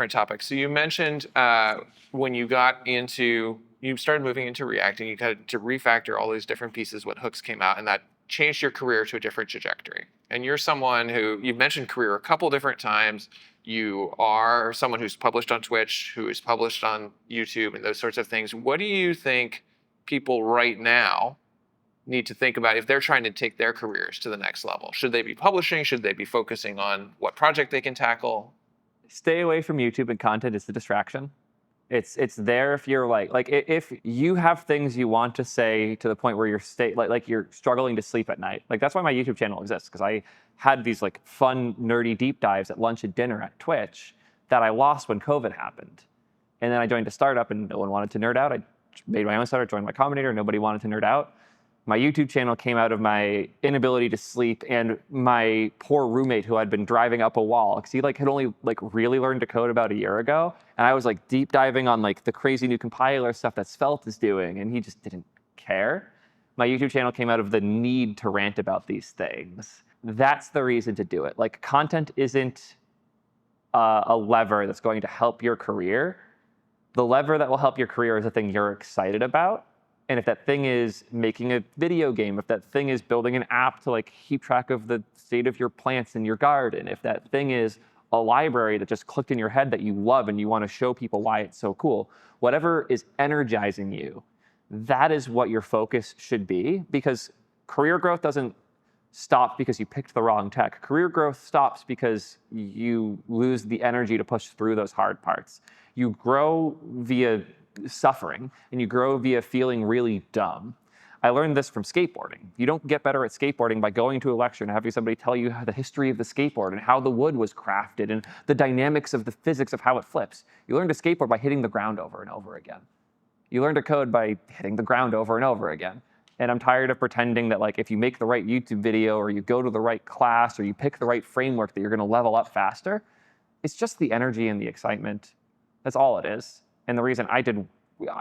different topics. So you mentioned when you started moving into React and you had to refactor all these different pieces when hooks came out, and that changed your career to a different trajectory. And you're someone who, you've mentioned career a couple different times. You are someone who's published on Twitch, who is published on YouTube and those sorts of things. What do you think people right now need to think about if they're trying to take their careers to the next level? Should they be publishing? Should they be focusing on what project they can tackle? Stay away from YouTube and content. It's a distraction. It's there if you're if you have things you want to say to the point where you're you're struggling to sleep at night. Like that's why my YouTube channel exists, because I had these like fun nerdy deep dives at lunch and dinner at Twitch that I lost when COVID happened. And then I joined a startup and no one wanted to nerd out. I made my own startup, joined my Combinator, nobody wanted to nerd out. My YouTube channel came out of my inability to sleep and my poor roommate who had been driving up a wall, because he had only really learned to code about a year ago. And I was deep diving on the crazy new compiler stuff that Svelte is doing, and he just didn't care. My YouTube channel came out of the need to rant about these things. That's the reason to do it. Content isn't a lever that's going to help your career. The lever that will help your career is the thing you're excited about. And if that thing is making a video game, if that thing is building an app to keep track of the state of your plants in your garden, if that thing is a library that just clicked in your head that you love and you want to show people why it's so cool, whatever is energizing you, that is what your focus should be. Because career growth doesn't stop because you picked the wrong tech. Career growth stops because you lose the energy to push through those hard parts. You grow via suffering, and you grow via feeling really dumb. I learned this from skateboarding. You don't get better at skateboarding by going to a lecture and having somebody tell you the history of the skateboard and how the wood was crafted and the dynamics of the physics of how it flips. You learn to skateboard by hitting the ground over and over again. You learn to code by hitting the ground over and over again. And I'm tired of pretending that if you make the right YouTube video or you go to the right class or you pick the right framework that you're going to level up faster. It's just the energy and the excitement. That's all it is. And the reason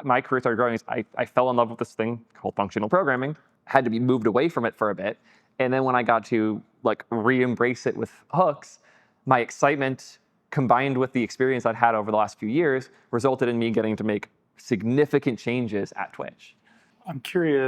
my career started growing is I fell in love with this thing called functional programming, had to be moved away from it for a bit. And then when I got to re-embrace it with hooks, my excitement combined with the experience I'd had over the last few years resulted in me getting to make significant changes at Twitch. I'm curious,